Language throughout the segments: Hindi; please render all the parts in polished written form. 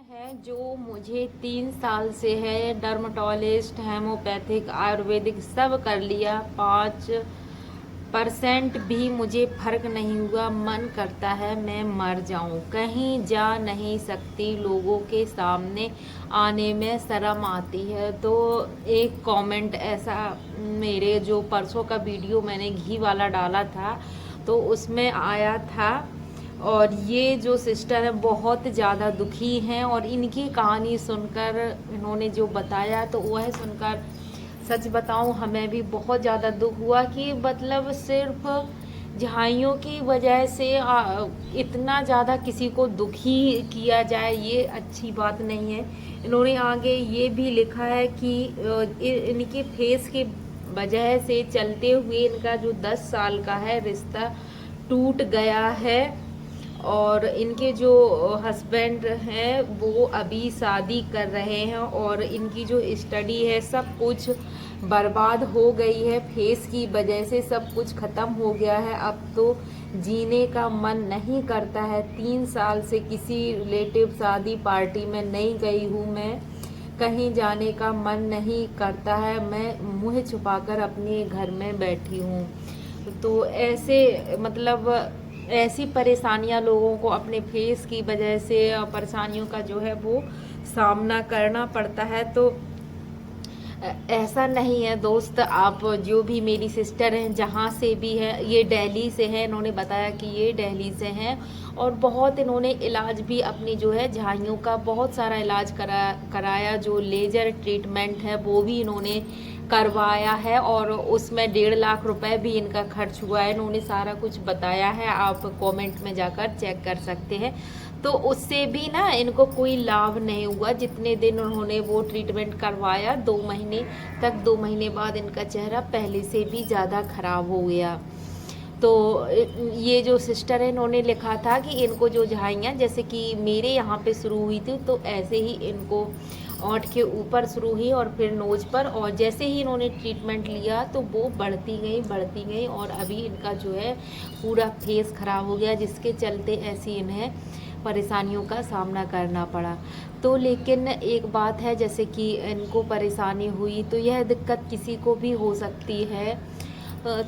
है जो मुझे 3 साल से है। डर्मेटोलॉजिस्ट, हेमोपैथिक, आयुर्वेदिक सब कर लिया, 5% भी मुझे फर्क नहीं हुआ। मन करता है मैं मर जाऊं। कहीं जा नहीं सकती, लोगों के सामने आने में शर्म आती है। तो एक कमेंट ऐसा, मेरे जो परसों का वीडियो मैंने घी वाला डाला था तो उसमें आया था, और ये जो सिस्टर है बहुत ज़्यादा दुखी हैं, और इनकी कहानी सुनकर, इन्होंने जो बताया तो वह सुनकर सच बताऊं हमें भी बहुत ज़्यादा दुख हुआ कि मतलब सिर्फ झाइयों की वजह से इतना ज़्यादा किसी को दुखी किया जाए, ये अच्छी बात नहीं है। इन्होंने आगे ये भी लिखा है कि इनके फेस के वजह से चलते हुए इनका जो 10 साल का है रिश्ता टूट गया है, और इनके जो हस्बैंड हैं वो अभी शादी कर रहे हैं, और इनकी जो स्टडी है सब कुछ बर्बाद हो गई है। फेस की वजह से सब कुछ ख़त्म हो गया है। अब तो जीने का मन नहीं करता है। 3 साल से किसी रिलेटिव शादी पार्टी में नहीं गई हूँ मैं, कहीं जाने का मन नहीं करता है। मैं मुँह छुपाकर अपने घर में बैठी हूँ। तो ऐसे मतलब ऐसी परेशानियां लोगों को अपने फेस की वजह से परेशानियों का जो है वो सामना करना पड़ता है। तो ऐसा नहीं है दोस्त, आप जो भी मेरी सिस्टर हैं जहाँ से भी है, ये दिल्ली से है, इन्होंने बताया कि ये दिल्ली से हैं, और बहुत इन्होंने इलाज भी अपनी जो है झाइयों का बहुत सारा इलाज कराया। जो लेज़र ट्रीटमेंट है वो भी इन्होंने करवाया है, और उसमें 1.5 लाख रुपए भी इनका खर्च हुआ है। इन्होंने सारा कुछ बताया है, आप कमेंट में जाकर चेक कर सकते हैं। तो उससे भी ना इनको कोई लाभ नहीं हुआ। जितने दिन उन्होंने वो ट्रीटमेंट करवाया, 2 महीने तक, 2 महीने बाद इनका चेहरा पहले से भी ज़्यादा खराब हो गया। तो ये जो सिस्टर है इन्होंने लिखा था कि इनको जो झाइयाँ जैसे कि मेरे यहाँ पे शुरू हुई थी, तो ऐसे ही इनको ओंठ के ऊपर शुरू हुई और फिर नोज़ पर, और जैसे ही इन्होंने ट्रीटमेंट लिया तो वो बढ़ती गई, और अभी इनका जो है पूरा फेस ख़राब हो गया, जिसके चलते ऐसी इन्हें परेशानियों का सामना करना पड़ा। तो लेकिन एक बात है, जैसे कि इनको परेशानी हुई तो यह दिक्कत किसी को भी हो सकती है।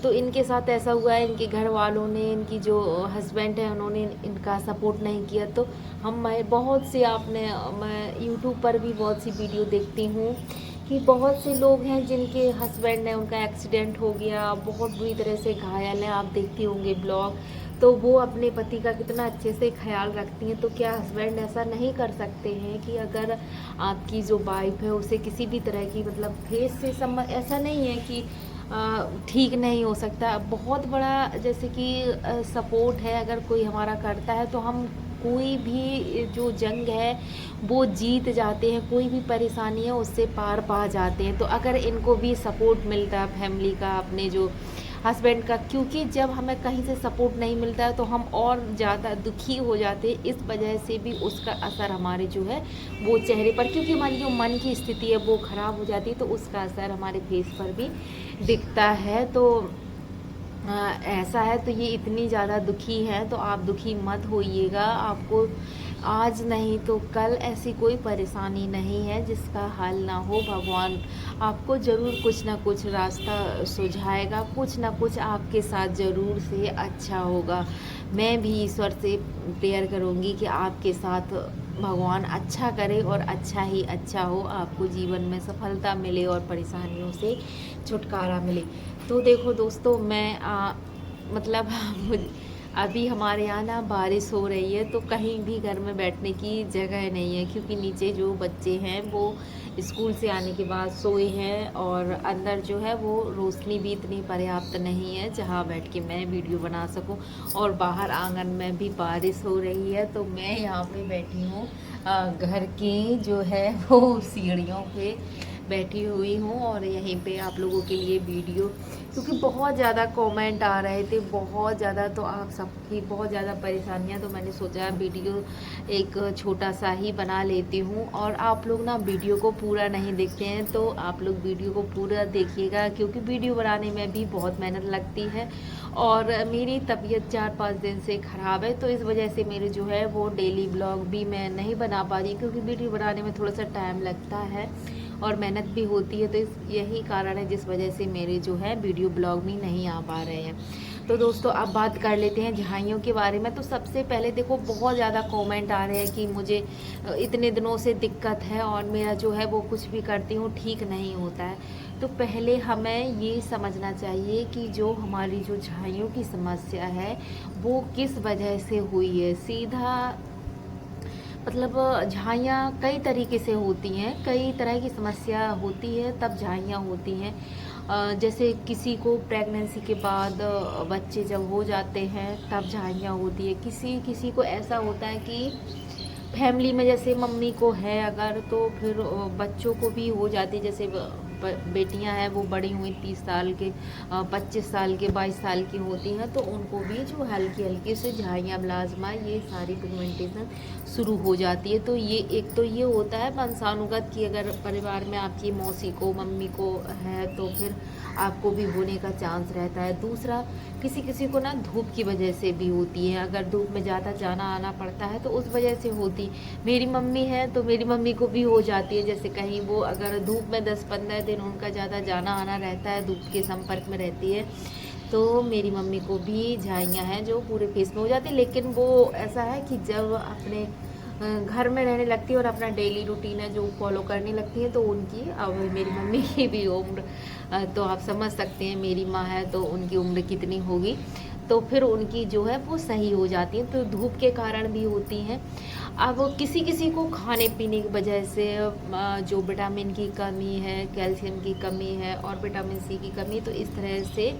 तो इनके साथ ऐसा हुआ है, इनके घर वालों ने, इनकी जो हस्बैंड है उन्होंने इनका सपोर्ट नहीं किया। तो मैं बहुत से, मैं यूट्यूब पर भी बहुत सी वीडियो देखती हूँ कि बहुत से लोग हैं जिनके हस्बैंड है, उनका एक्सीडेंट हो गया, बहुत बुरी तरह से घायल हैं, आप देखती होंगे ब्लॉग, तो वो अपने पति का कितना अच्छे से ख्याल रखती हैं। तो क्या हस्बैंड ऐसा नहीं कर सकते हैं कि अगर आपकी जो वाइफ है उसे किसी भी तरह की मतलब फेस से ऐसा नहीं है कि ठीक नहीं हो सकता। बहुत बड़ा जैसे कि सपोर्ट है, अगर कोई हमारा करता है तो हम कोई भी जो जंग है वो जीत जाते हैं, कोई भी परेशानी है उससे पार पा जाते हैं। तो अगर इनको भी सपोर्ट मिलता है फैमिली का, अपने जो हस्बैंड का, क्योंकि जब हमें कहीं से सपोर्ट नहीं मिलता है तो हम और ज़्यादा दुखी हो जाते हैं। इस वजह से भी उसका असर हमारे जो है वो चेहरे पर, क्योंकि हमारी जो मन की स्थिति है वो ख़राब हो जाती है, तो उसका असर हमारे फेस पर भी दिखता है। तो ऐसा है। तो ये इतनी ज़्यादा दुखी है, तो आप दुखी मत होइएगा। आपको आज नहीं तो कल ऐसी कोई परेशानी नहीं है जिसका हल ना हो। भगवान आपको ज़रूर कुछ ना कुछ रास्ता सुझाएगा, कुछ ना कुछ आपके साथ ज़रूर से अच्छा होगा। मैं भी ईश्वर से प्रेयर करूँगी कि आपके साथ भगवान अच्छा करे और अच्छा ही अच्छा हो, आपको जीवन में सफलता मिले और परेशानियों से छुटकारा मिले। तो देखो दोस्तों, मैं मतलब अभी हमारे यहाँ ना बारिश हो रही है, तो कहीं भी घर में बैठने की जगह नहीं है, क्योंकि नीचे जो बच्चे हैं वो स्कूल से आने के बाद सोए हैं, और अंदर जो है वो रोशनी भी इतनी पर्याप्त नहीं है जहाँ बैठ के मैं वीडियो बना सकूं, और बाहर आंगन में भी बारिश हो रही है। तो मैं यहाँ पे बैठी हूँ घर की जो है वो सीढ़ियों पे बैठी हुई हूँ, और यहीं पे आप लोगों के लिए वीडियो, क्योंकि बहुत ज़्यादा कमेंट आ रहे थे, बहुत ज़्यादा, तो आप सबकी बहुत ज़्यादा परेशानियाँ, तो मैंने सोचा वीडियो एक छोटा सा ही बना लेती हूँ। और आप लोग ना वीडियो को पूरा नहीं देखते हैं, तो आप लोग वीडियो को पूरा देखिएगा, क्योंकि वीडियो बनाने में भी बहुत मेहनत लगती है, और मेरी तबीयत 4-5 दिन से ख़राब है, तो इस वजह से मेरे जो है वो डेली ब्लॉग भी मैं नहीं बना पा रही, क्योंकि वीडियो बनाने में थोड़ा सा टाइम लगता है और मेहनत भी होती है। तो यही कारण है जिस वजह से मेरे जो है वीडियो ब्लॉग भी नहीं आ पा रहे हैं। तो दोस्तों अब बात कर लेते हैं झाइयों के बारे में। तो सबसे पहले देखो, बहुत ज़्यादा कमेंट आ रहे हैं कि मुझे इतने दिनों से दिक्कत है और मेरा जो है वो कुछ भी करती हूँ ठीक नहीं होता है। तो पहले हमें ये समझना चाहिए कि जो हमारी जो झाइयों की समस्या है वो किस वजह से हुई है। सीधा मतलब झाइयाँ कई तरीके से होती हैं, कई तरह की समस्या होती है तब झाइयाँ होती हैं। जैसे किसी को प्रेगनेंसी के बाद बच्चे जब हो जाते हैं तब झाइयाँ होती है। किसी किसी को ऐसा होता है कि फैमिली में जैसे मम्मी को है अगर, तो फिर बच्चों को भी हो जाती है। जैसे बेटियां हैं वो बड़ी हुई 30 साल के 25 साल के 22 साल की होती हैं, तो उनको भी जो हल्की हल्की से झाइयाँ ब्लाज्मा ये सारी पिगमेंटेशन शुरू हो जाती है। तो ये एक तो ये होता है वंशानुगत कि अगर परिवार में आपकी मौसी को मम्मी को है तो फिर आपको भी होने का चांस रहता है। दूसरा, किसी किसी को ना धूप की वजह से भी होती है, अगर धूप में ज़्यादा जाना आना पड़ता है तो उस वजह से होती। मेरी मम्मी है तो मेरी मम्मी को भी हो जाती है, जैसे कहीं वो अगर धूप में 10-15 दिन उनका ज़्यादा जाना आना रहता है, धूप के संपर्क में रहती है, तो मेरी मम्मी को भी झाइयाँ हैं जो पूरे फेस में हो जाती है। लेकिन वो ऐसा है कि जब अपने घर में रहने लगती है और अपना डेली रूटीन है जो फॉलो करने लगती है तो उनकी, अब मेरी मम्मी की भी उम्र तो आप समझ सकते हैं, मेरी माँ है तो उनकी उम्र कितनी होगी, तो फिर उनकी जो है वो सही हो जाती है। तो धूप के कारण भी होती हैं। अब किसी किसी को खाने पीने की वजह से जो विटामिन की कमी है, कैल्शियम की कमी है और विटामिन सी की कमी, तो इस तरह से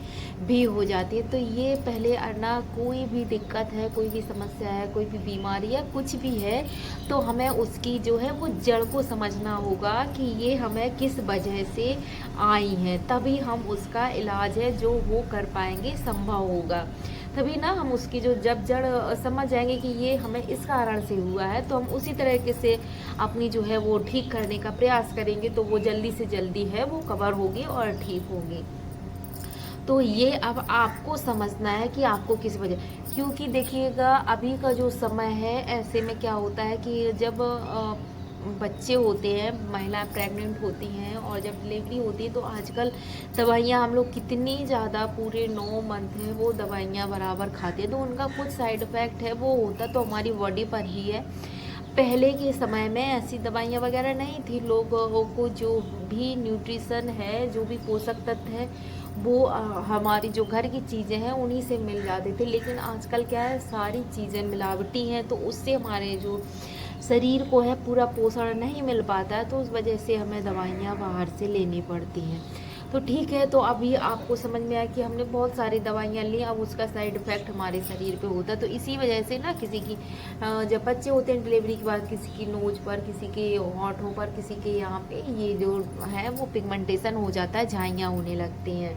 भी हो जाती है। तो ये पहले ना कोई भी दिक्कत है, कोई भी समस्या है, कोई भी बीमारी है, कुछ भी है, तो हमें उसकी जो है वो जड़ को समझना होगा कि ये हमें किस वजह से आई है, तभी हम उसका इलाज है जो वो कर पाएंगे, संभव होगा। तभी ना हम उसकी जो जब जड़ समझ जाएंगे कि ये हमें इस कारण से हुआ है, तो हम उसी तरीके से अपनी जो है वो ठीक करने का प्रयास करेंगे, तो वो जल्दी से जल्दी है वो कवर होगी और ठीक होगी। तो ये अब आपको समझना है कि आपको किस वजह, क्योंकि देखिएगा अभी का जो समय है ऐसे में क्या होता है कि जब बच्चे होते हैं, महिलाएं प्रेग्नेंट होती हैं और जब डिलीवरी होती है तो आजकल दवाइयाँ हम लोग कितनी ज़्यादा पूरे 9 मंथ हैं वो दवाइयाँ बराबर खाते हैं, तो उनका कुछ साइड इफ़ेक्ट है वो होता तो हमारी बॉडी पर ही है। पहले के समय में ऐसी दवाइयाँ वगैरह नहीं थी, लोगों को जो भी न्यूट्रिशन है, जो भी पोषक तत्व है वो हमारी जो घर की चीज़ें हैं उन्हीं से मिल जाते थे। लेकिन आजकल क्या है, सारी चीज़ें मिलावटी हैं, तो उससे हमारे जो शरीर को है पूरा पोषण नहीं मिल पाता है, तो उस वजह से हमें दवाइयाँ बाहर से लेनी पड़ती हैं। तो ठीक है, तो अभी आपको समझ में आया कि हमने बहुत सारी दवाइयाँ ली, अब उसका साइड इफ़ेक्ट हमारे शरीर पे होता है। तो इसी वजह से ना किसी की जब बच्चे होते हैं डिलीवरी के बाद, किसी की नोज पर, किसी के होंठों पर, किसी के यहाँ पे ये जो है वो पिगमेंटेशन हो जाता है, झाइयाँ होने लगती हैं।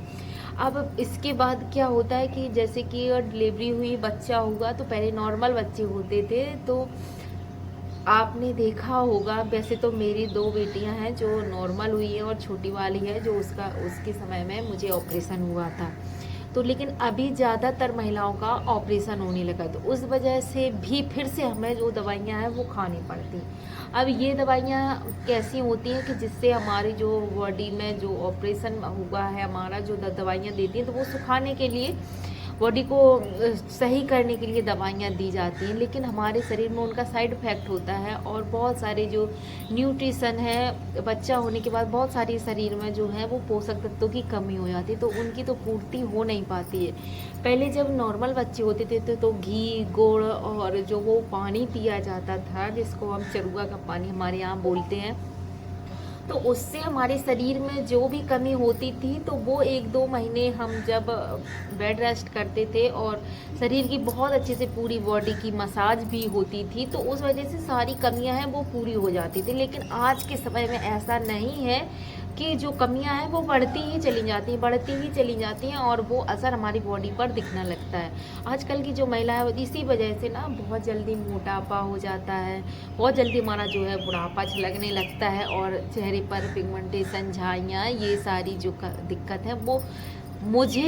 अब इसके बाद क्या होता है कि जैसे कि डिलीवरी हुई, बच्चा हुआ, तो पहले नॉर्मल बच्चे होते थे, तो आपने देखा होगा, वैसे तो मेरी 2 बेटियां हैं जो नॉर्मल हुई है और छोटी वाली है जो उसके समय में मुझे ऑपरेशन हुआ था। तो लेकिन अभी ज़्यादातर महिलाओं का ऑपरेशन होने लगा, तो उस वजह से भी फिर से हमें जो दवाइयाँ हैं वो खानी पड़ती। अब ये दवाइयाँ कैसी होती हैं कि जिससे हमारी जो बॉडी में जो ऑपरेशन हुआ है हमारा, जो दवाइयाँ देती हैं तो वो सुखाने के लिए, बॉडी को सही करने के लिए दवाइयाँ दी जाती हैं, लेकिन हमारे शरीर में उनका साइड इफ़ेक्ट होता है और बहुत सारे जो न्यूट्रिशन है, बच्चा होने के बाद बहुत सारी शरीर में जो है वो पोषक तत्वों की कमी हो जाती है, तो उनकी तो पूर्ति हो नहीं पाती है। पहले जब नॉर्मल बच्चे होते थे तो घी, गुड़ और जो वो पानी पिया जाता था, जिसको हम चरुआ का पानी हमारे यहाँ बोलते हैं, तो उससे हमारे शरीर में जो भी कमी होती थी तो वो 1-2 महीने हम जब बेड रेस्ट करते थे और शरीर की बहुत अच्छे से पूरी बॉडी की मसाज भी होती थी, तो उस वजह से सारी कमियां हैं वो पूरी हो जाती थी। लेकिन आज के समय में ऐसा नहीं है कि जो कमियां हैं वो बढ़ती ही चली जाती हैं और वो असर हमारी बॉडी पर दिखने लगता है। आजकल की जो महिला है इसी वजह से ना बहुत जल्दी मोटापा हो जाता है, बहुत जल्दी हमारा जो है बुढ़ापा लगने लगता है और चेहरे पर पिगमेंटेशन, झाइयाँ, ये सारी जो दिक्कत है वो मुझे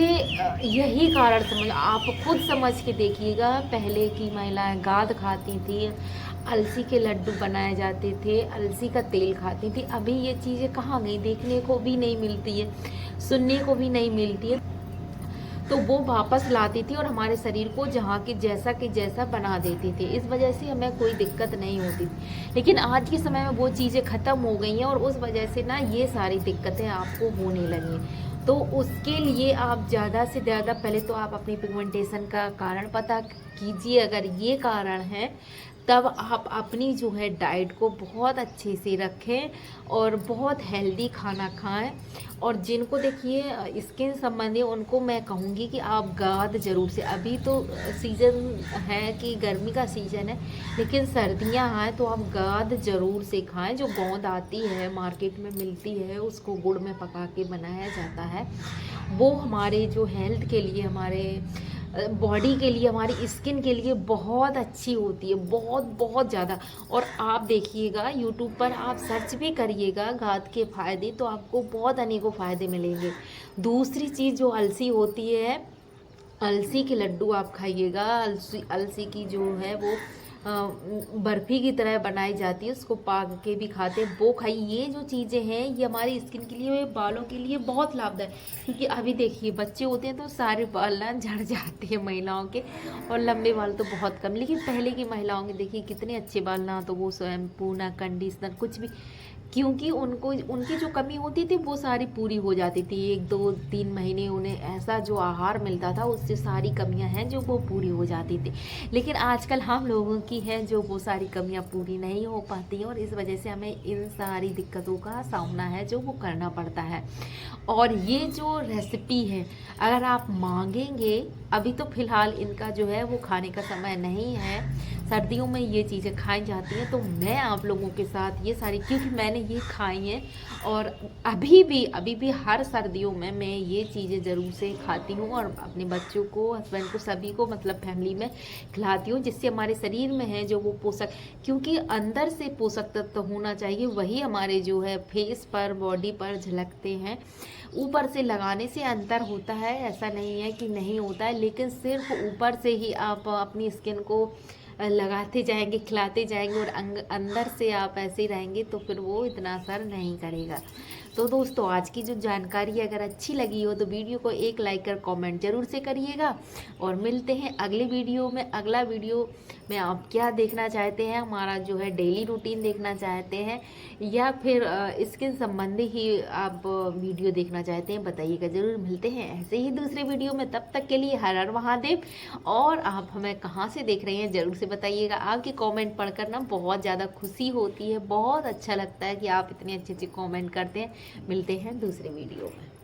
यही कारण समझ, आप खुद समझ के देखिएगा। पहले की महिलाएं गाद खाती थी, अलसी के लड्डू बनाए जाते थे, अलसी का तेल खाती थी। अभी ये चीज़ें कहाँ गई, देखने को भी नहीं मिलती है, सुनने को भी नहीं मिलती है। तो वो वापस लाती थी और हमारे शरीर को जहाँ के जैसा बना देती थी। इस वजह से हमें कोई दिक्कत नहीं होती थी। लेकिन आज के समय में वो चीज़ें ख़त्म हो गई हैं और उस वजह से ना ये सारी दिक्कतें आपको होने लगी हैं। तो उसके लिए आप ज़्यादा से ज़्यादा पहले तो आप अपनी पिगमेंटेशन का कारण पता कीजिए। अगर ये कारण है तब आप अपनी जो है डाइट को बहुत अच्छे से रखें और बहुत हेल्दी खाना खाएं। और जिनको देखिए स्किन संबंधी, उनको मैं कहूँगी कि आप गाद ज़रूर से, अभी तो सीज़न है कि गर्मी का सीज़न है, लेकिन सर्दियाँ आए तो आप गाद ज़रूर से खाएं। जो गोंद आती है मार्केट में मिलती है, उसको गुड़ में पका के बनाया जाता है, वो हमारे जो हेल्थ के लिए, हमारे बॉडी के लिए, हमारी स्किन के लिए बहुत अच्छी होती है, बहुत बहुत ज़्यादा। और आप देखिएगा यूट्यूब पर आप सर्च भी करिएगा गाद के फ़ायदे, तो आपको बहुत अनेकों फ़ायदे मिलेंगे। दूसरी चीज़ जो अलसी होती है, अलसी के लड्डू आप खाइएगा। अलसी अलसी की जो है वो बर्फ़ी की तरह बनाई जाती है, उसको पाक के भी खाते हैं, वो खाइए। ये जो चीज़ें हैं ये हमारी स्किन के लिए, बालों के लिए बहुत लाभदायक। क्योंकि अभी देखिए बच्चे होते हैं तो सारे बाल ना झड़ जाते हैं महिलाओं के, और लंबे बाल तो बहुत कम। लेकिन पहले की महिलाओं के देखिए कितने अच्छे बाल, ना तो वो शैम्पू ना कंडीशनर कुछ भी, क्योंकि उनको उनकी जो कमी होती थी वो सारी पूरी हो जाती थी। 1 2 3 महीने उन्हें ऐसा जो आहार मिलता था उससे सारी कमियां हैं जो वो पूरी हो जाती थी। लेकिन आजकल हम लोगों की है जो वो सारी कमियां पूरी नहीं हो पाती, और इस वजह से हमें इन सारी दिक्कतों का सामना है जो वो करना पड़ता है। और ये जो रेसिपी है अगर आप मांगेंगे, अभी तो फ़िलहाल इनका जो है वो खाने का समय नहीं है, सर्दियों में ये चीज़ें खाई जाती हैं, तो मैं आप लोगों के साथ ये सारी, क्योंकि मैंने ये खाई हैं और अभी भी हर सर्दियों में मैं ये चीज़ें ज़रूर से खाती हूँ और अपने बच्चों को, हस्बैंड को, सभी को, मतलब फैमिली में खिलाती हूँ, जिससे हमारे शरीर में है जो वो पोषक, क्योंकि अंदर से पोषक तत्व होना चाहिए, वही हमारे जो है फेस पर, बॉडी पर झलकते हैं। ऊपर से लगाने से अंतर होता है, ऐसा नहीं है कि नहीं होता है, लेकिन सिर्फ ऊपर से ही आप अपनी स्किन को लगाते जाएंगे, खिलाते जाएंगे और अंदर से आप ऐसे ही रहेंगे तो फिर वो इतना असर नहीं करेगा। तो दोस्तों आज की जो जानकारी अगर अच्छी लगी हो तो वीडियो को एक लाइक कर कमेंट जरूर से करिएगा, और मिलते हैं अगले वीडियो में। अगला वीडियो में आप क्या देखना चाहते हैं, हमारा जो है डेली रूटीन देखना चाहते हैं या फिर स्किन संबंधी ही आप वीडियो देखना चाहते हैं, बताइएगा ज़रूर। मिलते हैं ऐसे ही दूसरे वीडियो में, तब तक के लिए हर हर महादेव। और आप हमें कहाँ से देख रहे हैं ज़रूर से बताइएगा। आपके कमेंट पढ़कर ना बहुत ज़्यादा खुशी होती है, बहुत अच्छा लगता है कि आप इतने अच्छे अच्छे कमेंट करते हैं। मिलते हैं दूसरे वीडियो में।